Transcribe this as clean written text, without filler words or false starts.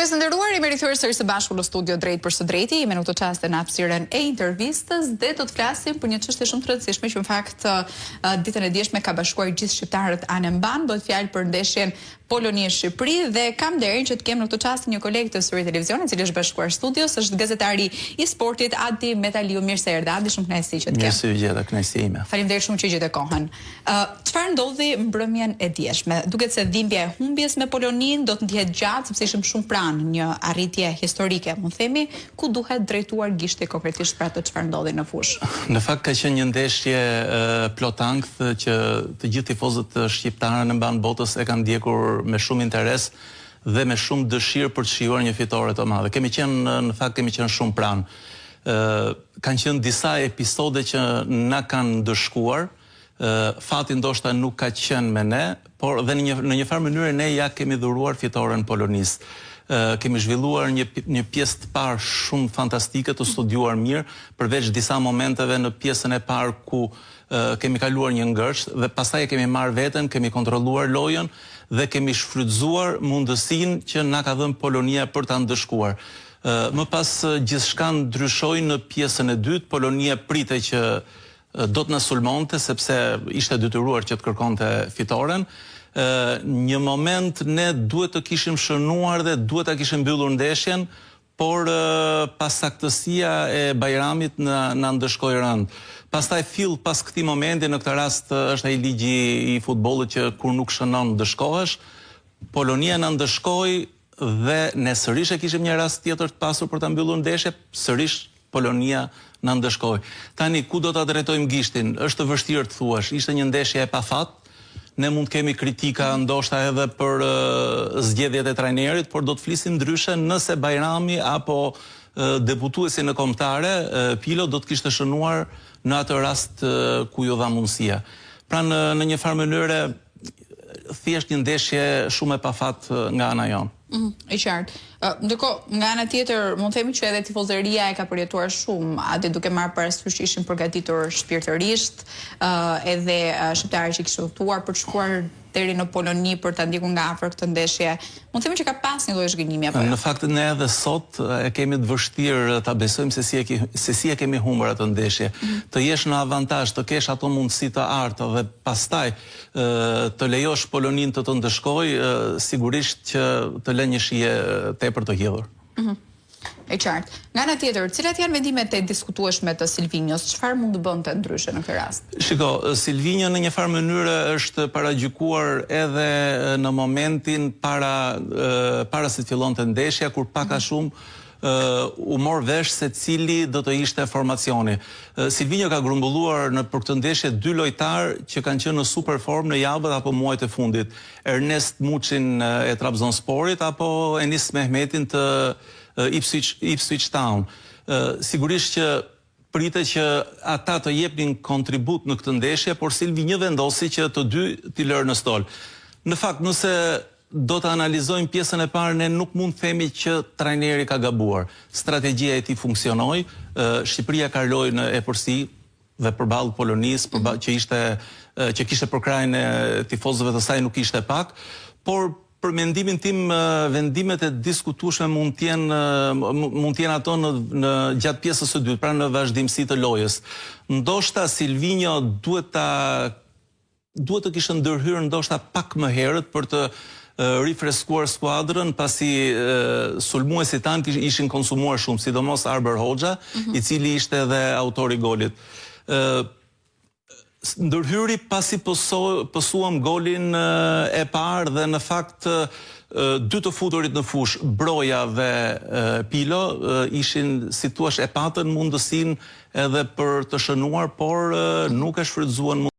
Të nderuar, jemi rikthyer sërish së bashku në studio drejt për së drejti, jemi në këtë çast në hapësirën e intervistës dhe do të flasim për një çështje shumë të rëndësishme që në fakt ditën e dieshme ka bashkuar gjithë shqiptarët anë mban, bëhet fjalë për ndeshjen Polonia-Shqipëri dhe kam nderin që të kem në këtë çast një koleg të Suri Televizionit, i cili është bashkuar studios, është gazetari i sportit Adi Metaliu. Mirë se erdhe, Adi, shumë kënaqësi që të kem. Mirë se u gjeta, kënaqësia ime. Faleminderit shumë që gjete kohën. Çfarë ndodhi mbrëmjen e dieshme? Duket se dhimbja e humbjes me Polonin do të ndihet gjatë sepse ishim shumë pranë një arritje historike, mund themi, ku duhet drejtuar gishti konkretisht për atë çfarë ndodhi në fushë. Në fakt ka qenë një ndeshje plot-ankth që të gjithë tifozët shqiptarë në mban botës e kanë ndjekur me shumë interes dhe me shumë dëshirë për të shijuar një fitore të madhe. Në fakt kemi qenë shumë pranë. Kanë qenë disa episode që na kanë ndëshkuar, fati ndoshta nuk ka qenë me ne, por dhe në një farë mënyrë ne ja kemi dhuruar fitoren Polonisë. Kemi zhvilluar një pjesë të parë shumë fantastike, të studiuar mirë, përveç disa momenteve në pjesën e parë ku kemi kaluar një ngërç dhe pastaj kemi marrë veten, kemi kontrolluar lojën dhe kemi shfrytzuar mundësinë që na ka dhënë Polonia për ta ndëshkuar. Më pas gjithçka ndryshoi në pjesën e dytë, Polonia pritej që do të na sulmonte sepse ishte detyruar që të kërkonte fitoren. Një moment ne duhet të kishim shënuar dhe duhet ta kishim mbyllur ndeshjen, por pasaktësia e Bajramit na ndëshkoi rënd. Pastaj pas këtij momenti, në këtë rast është ai ligji i futbollit që kur nuk shënon ndëshkohesh, Polonia na ndëshkoi dhe ne sërish e kishim një rast tjetër të pasur për ta mbyllur ndeshjen, sërish Polonia na ndëshkoi. Tani ku do ta drejtojmë gishtin? Është vështirë të thuash, ishte një ndeshje e pafat. Ne mund të kemi kritika ndoshta edhe për zgjedhjet e trajnerit, por do të flisim ndryshe nëse Bajrami apo deputuesi në kombëtare, Pilo, do të kishte shënuar në atë rast ku ju dha mundësia. Pra në një farë mënyre thjesht një ndeshje shumë e pafat nga ana jonë. E qartë. Ndërkohë, nga ana tjetër, mund të themi që edhe tifozëria e ka përjetuar shumë, atë duke marrë parasysh që ishin përgatitur shpirtërisht, edhe shqiptarët që kishin udhëtuar për të shkuar deri në Poloni për ta ndjekur nga afër këtë ndeshje. Mund të themi që ka pas një lloj zhgënjimi apo jo? Në fakt ne edhe sot e kemi të vështirë ta besojmë se si e kemi humbur atë ndeshje. Të jesh në avantazh, të kesh ato mundësi të arta dhe pastaj të lejosh Polonin të ndëshkoj, sigurisht që të lë një shije tepër të hidhur. E qartë. Nga ana tjetër, cilat janë vendimet e diskutueshme të Silvinjos? Çfarë mund të bënte ndryshe në këtë rast? Shiko, Silvinjo në një farë mënyrë është paragjykuar edhe në momentin para se të fillonte ndeshja, kur pak a shumë u mor vesh se cili do të ishte formacioni. Silvinjo ka grumbulluar për këtë ndeshje dy lojtar që kanë qenë në super formë në javët apo muajt e fundit. Ernest Muçin e Trabzonsporit apo Enis Mehmetin të Ipswich Town. Sigurisht që pritet që ata të jepnin kontribut në këtë ndeshje, por Silvinjo vendosi që të dy t'i lërë në stol. Në fakt, nëse do të analizojmë pjesën e parë, ne nuk mund të themi që trajneri ka gabuar. Strategjia e tij funksionoi, Shqipëria ka lojën e përsi dhe përballë Polonisë, që kishte përkrajën e tifozëve të saj nuk ishte pak, por për mendimin tim, vendimet e diskutueshme mund të jenë ato në gjatë pjesës së dytë, pra në vazhdimsi të lojës. Ndoshta Silvinjo duhet të kishte ndërhyrë ndoshta pak më herët për të rifreskuar skuadrën, pasi sulmuesit tanë ishin konsumuar shumë, sidomos Arber Hoxha, i cili ishte edhe autori i golit. Ndërhyri pasi pësuam golin e parë dhe në fakt dy të futurit në fush, Broja dhe Pilo, ishin si thua e patën mundësinë edhe për të shënuar, por nuk e shfrytzuan